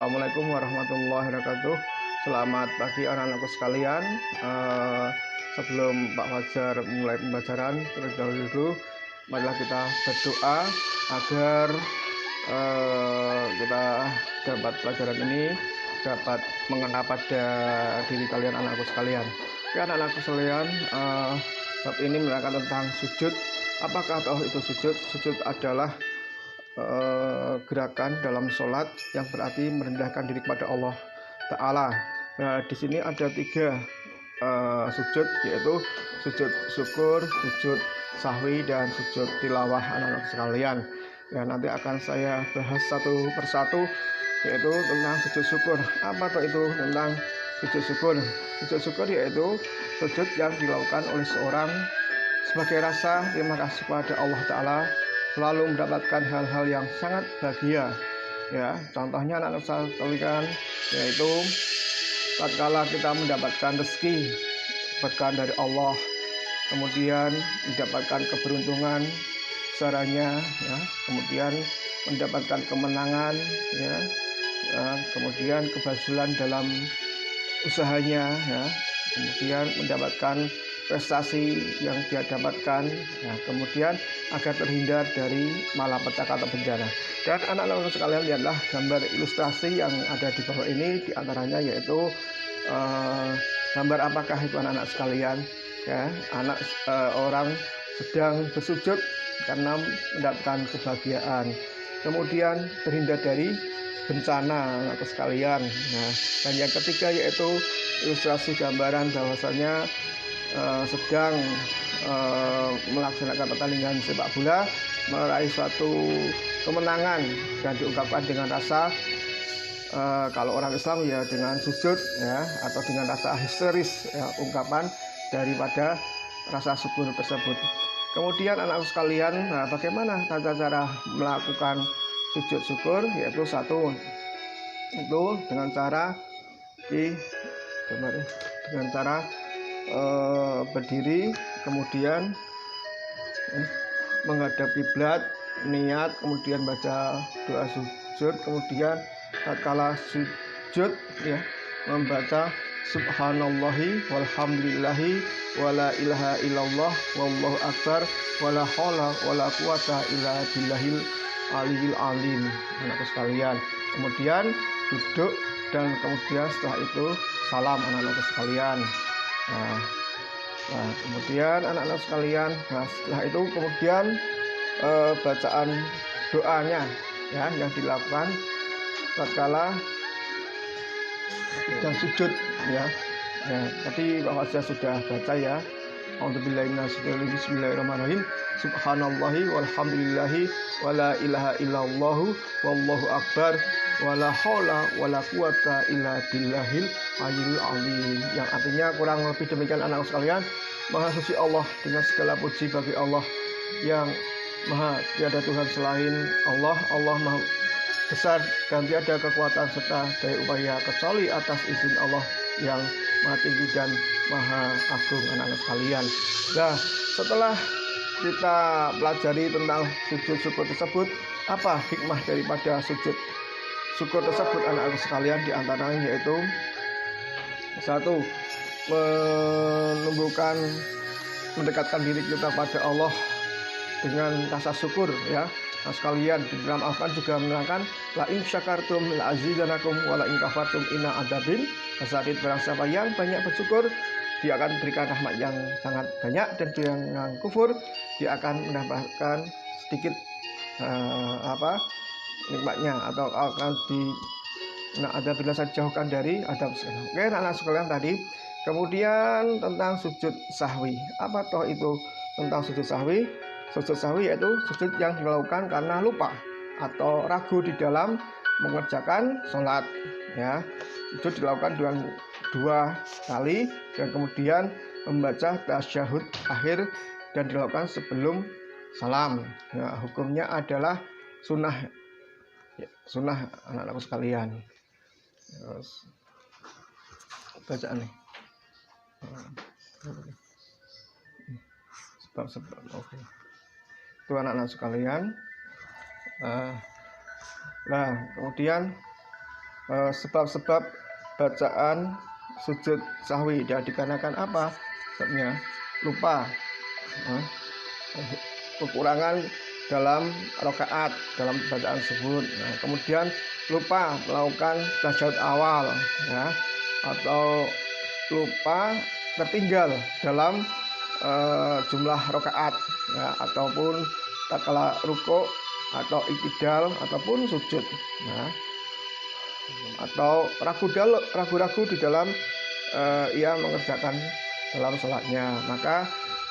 Assalamualaikum warahmatullahi wabarakatuh. Selamat pagi anak-anakku sekalian. Sebelum Pak Fajar mulai pembelajaran, terlebih dahulu marilah kita berdoa agar kita dapat pelajaran ini dapat mengena pada diri kalian anak-anakku sekalian. Oke anak-anakku sekalian, bab ini menerangkan tentang sujud. Apakah tahu itu sujud? Sujud adalah gerakan dalam sholat yang berarti merendahkan diri kepada Allah Ta'ala. Nah, di sini ada tiga sujud, yaitu sujud syukur, sujud sahwi, dan sujud tilawah anak-anak sekalian. Ya, nanti akan saya bahas satu persatu, yaitu tentang sujud syukur. Apa itu tentang sujud syukur? Sujud syukur yaitu sujud yang dilakukan oleh seorang sebagai rasa terima kasih kepada Allah Ta'ala, selalu mendapatkan hal-hal yang sangat bahagia. Ya, contohnya anak-anak sekalian, yaitu tatkala kita mendapatkan rezeki berkah dari Allah, kemudian mendapatkan keberuntungan caranya, ya, kemudian mendapatkan kemenangan, ya, kemudian keberhasilan dalam usahanya, ya, kemudian mendapatkan prestasi yang dia dapatkan, ya, kemudian agar terhindar dari malapetaka atau bencana. Dan anak-anak sekalian, lihatlah gambar ilustrasi yang ada di bawah ini, diantaranya yaitu gambar apakah itu anak-anak sekalian? Ya, orang sedang bersujud karena mendapatkan kebahagiaan, kemudian terhindar dari bencana anak sekalian. Nah, dan yang ketiga yaitu ilustrasi gambaran bahwasanya sedang melaksanakan pertandingan sepak bola, meraih suatu kemenangan dan diungkapkan dengan rasa kalau orang Islam ya dengan sujud, ya, atau dengan rasa histeris, ya, ungkapan daripada rasa syukur tersebut. Kemudian anak sekalian, nah, bagaimana tata cara melakukan sujud syukur? Yaitu satu, itu dengan cara berdiri, kemudian menghadap kiblat, niat, kemudian baca doa sujud, kemudian tatkala sujud, ya, membaca subhanallahi walhamdulillahi wala ilaha illallah wallahu akbar wala haula wala quwata illa billahil aliyil alim. Anakku sekalian, kemudian duduk dan kemudian setelah itu salam anak-anakku sekalian. Nah, kemudian anak-anak sekalian, setelah itu kemudian bacaan doanya, ya, yang dilakukan tatkala dan sujud, ya. Tadi bahwa saya sudah baca, ya. A'udzubillahi minasyaitonir rajim. Bismillahirrahmanirrahim. Subhanallahi walhamdulillahi wala ilaha illallah wallahu akbar wala haula wala quwata illa billahil aliyil alim. Yang artinya kurang lebih demikian anak sekalian. Maha suci Allah, dengan segala puji bagi Allah yang maha tiada Tuhan selain Allah. Allah maha besar dan tiada kekuatan serta daya upaya kecuali atas izin Allah yang maha tinggi dan maha agung anak-anak sekalian. Nah, setelah kita pelajari tentang sujud syukur tersebut, apa hikmah daripada sujud syukur tersebut anak-anak sekalian? Di antaranya yaitu satu, mendekatkan diri kita pada Allah dengan rasa syukur, ya. Nah, sekalian di dalam Al-Quran juga menerangkan la in syakartum la azidanakum wa la in kafartum inna adzabin lasyadid. Barang siapa yang banyak bersyukur, dia akan berikan rahmat yang sangat banyak, dan yang kufur dia akan menambahkan sedikit nikmatnya, atau akan ada bila saya jauhkan dari adab. Oke anak-anak sekalian, tadi kemudian tentang sujud sahwi. Apa toh itu tentang sujud sahwi? Sujud sahwi yaitu sujud yang dilakukan karena lupa atau ragu di dalam mengerjakan sholat, ya. Sujud dilakukan dengan dua kali dan kemudian membaca tasyahud akhir dan dilakukan sebelum salam. Nah, hukumnya adalah sunnah, ya, sunnah anak-anakku sekalian. Terus bacaan nih. Sebab oke. Itu anak-anak sekalian. Nah, kemudian sebab-sebab bacaan sujud sahwi, dan dikarenakan apa? Sebabnya lupa, kekurangan dalam rakaat dalam bacaan tersebut. Nah, kemudian lupa melakukan tasyahud awal, ya, atau lupa tertinggal dalam jumlah rakaat, ya, ataupun tak kala rukuk atau iktidal ataupun sujud, nah, atau ragu-ragu di dalam ia mengerjakan dalam sholatnya, maka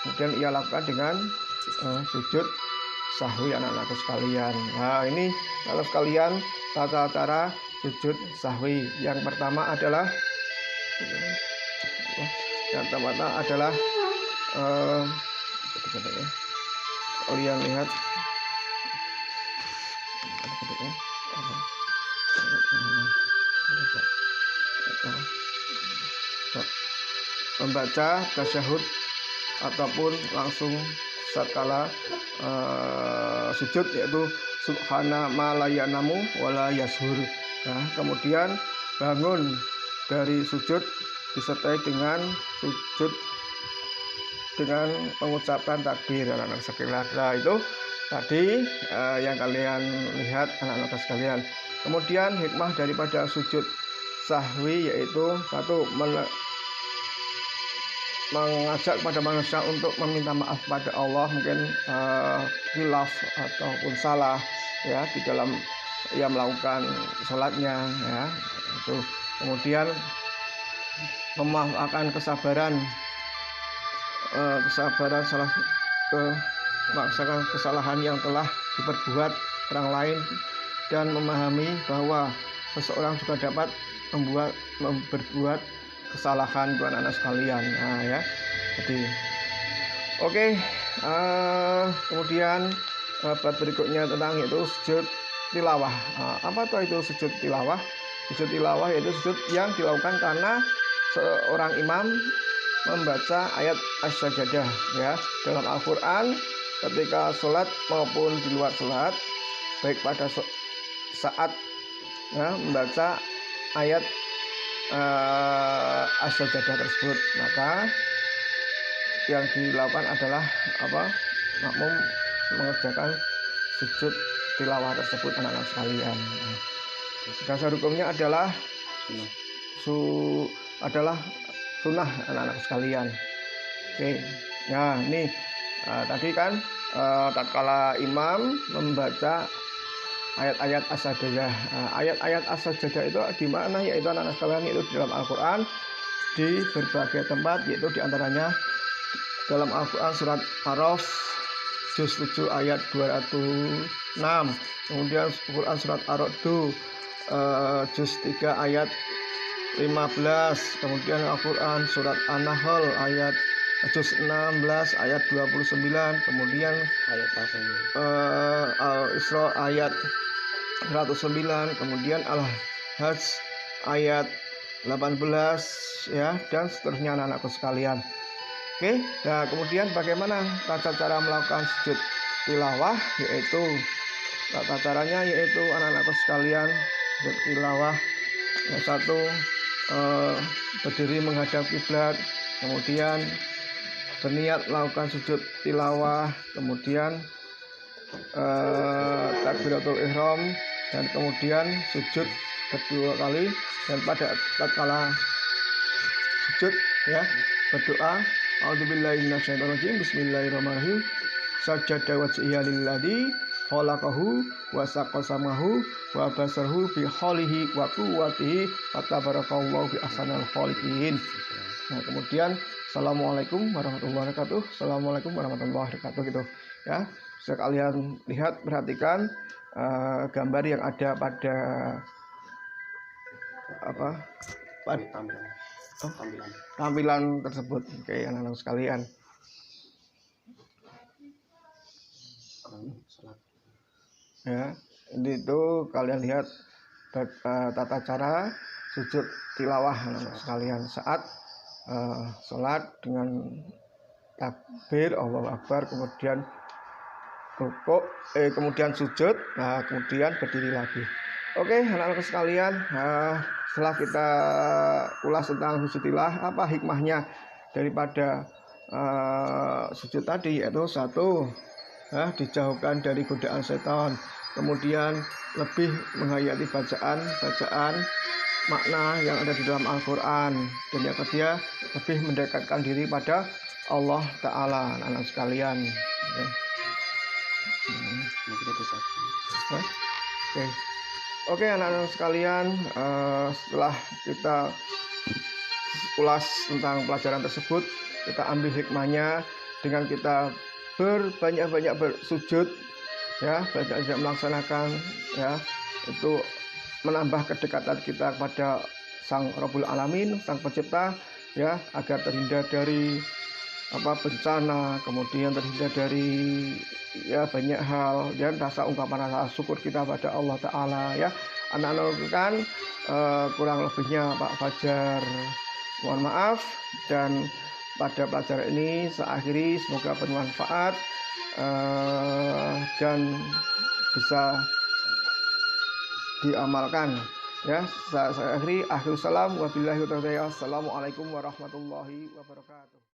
kemudian ia lakukan dengan sujud sahwi, anak-anakku sekalian. Nah, ini kalau sekalian tata cara sujud sahwi. Yang pertama adalah kalian lihat membaca tasyahud ataupun langsung setelah sujud, yaitu subhana ma la yanamu wala yashur. Nah, kemudian bangun dari sujud disertai dengan sujud dengan pengucapan takbir, anak-anak sekalian. Nah, itu tadi yang kalian lihat, anak-anak sekalian. Kemudian hikmah daripada sujud sahwi yaitu satu, mengajak kepada manusia untuk meminta maaf pada Allah, mungkin khilaf ataupun salah, ya, di dalam ia melakukan sholatnya, ya, itu. Kemudian memaafkan kesabaran memaksakan kesalahan yang telah diperbuat orang lain, dan memahami bahwa seseorang juga dapat berbuat kesalahan, buat anak sekalian. Nah, ya, jadi oke. Kemudian bab berikutnya tentang yaitu sujud tilawah. Apa itu sujud tilawah? Sujud tilawah yaitu sujud yang dilakukan karena seorang imam membaca ayat as-sajadah, ya, dalam Al-Quran ketika sholat maupun di luar sholat, baik pada saat, ya, membaca ayat as-sajadah tersebut, maka yang dilakukan adalah makmum mengerjakan sujud tilawah tersebut, anak-anak sekalian. Dasar hukumnya adalah sunnah, anak-anak sekalian. Oke, nah ini tadi kan tatkala imam membaca ayat-ayat as-sajadah. Ayat-ayat as-sajadah itu di mana, yaitu anak-anak sekalian, itu di dalam Al-Quran di berbagai tempat, yaitu diantaranya dalam Al-Quran surat Araf juz 7 ayat 206, kemudian Quran surat Ar-Ra'd juz 3 ayat 15, kemudian Al-Quran surat An-Nahl ayat juz 16 ayat 29, kemudian ayat Al-Isra ayat 109, kemudian Al-Hajj ayat 18, ya, dan seterusnya, anak-anakku sekalian. Oke, nah kemudian bagaimana tata cara melakukan sujud tilawah, yaitu tata caranya yaitu, anak-anakku sekalian, sujud tilawah yang satu, berdiri menghadap kiblat, kemudian berniat melakukan sujud tilawah, kemudian takbiratul ihram, dan kemudian sujud kedua kali, dan pada tatkala sujud, ya, berdoa a'udzubillahi minasyaitonirrajim, bismillahirrahmanirrahim, sajada wajhiya lilladzi khalaqahu wa saqasamahu wa basarhu bi khalihi wa quwwatihi fatabarakallahu bi ahsanil khaliqin. Nah, kemudian assalamualaikum warahmatullahi wabarakatuh, assalamualaikum warahmatullahi wabarakatuh, gitu, ya. Bisa kalian lihat, perhatikan gambar yang ada pada tampilan tersebut. Oke, anak-anak sekalian. Ya, ini itu kalian lihat tata cara sujud tilawah, anak-anak sekalian, saat sholat dengan takbir Allahu Akbar, kemudian rukuk, kemudian sujud, nah kemudian berdiri lagi. Oke, anak-anak sekalian, setelah kita ulas tentang sujudillah, apa hikmahnya daripada sujud tadi, yaitu satu, dijauhkan dari godaan setan, kemudian lebih menghayati bacaan makna yang ada di dalam Al-Quran, dan yang ketiga lebih mendekatkan diri pada Allah Ta'ala, anak-anak sekalian. Oke, anak-anak sekalian, setelah kita ulas tentang pelajaran tersebut, kita ambil hikmahnya dengan kita berbanyak-banyak bersujud, banyak-banyak melaksanakan, itu menambah kedekatan kita kepada Sang Rabbul Alamin, Sang Pencipta, agar terhindar dari bencana, kemudian terhindar dari banyak hal, dan rasa ungkapan rasa syukur kita pada Allah Ta'ala. Anak-anak kan kurang lebihnya Pak Fajar mohon maaf, dan pada pelajaran ini saya akhiri, semoga bermanfaat dan bisa diamalkan. Saya akhiri, akhirul salam wabillahi taufiq. Assalamualaikum warahmatullahi wabarakatuh.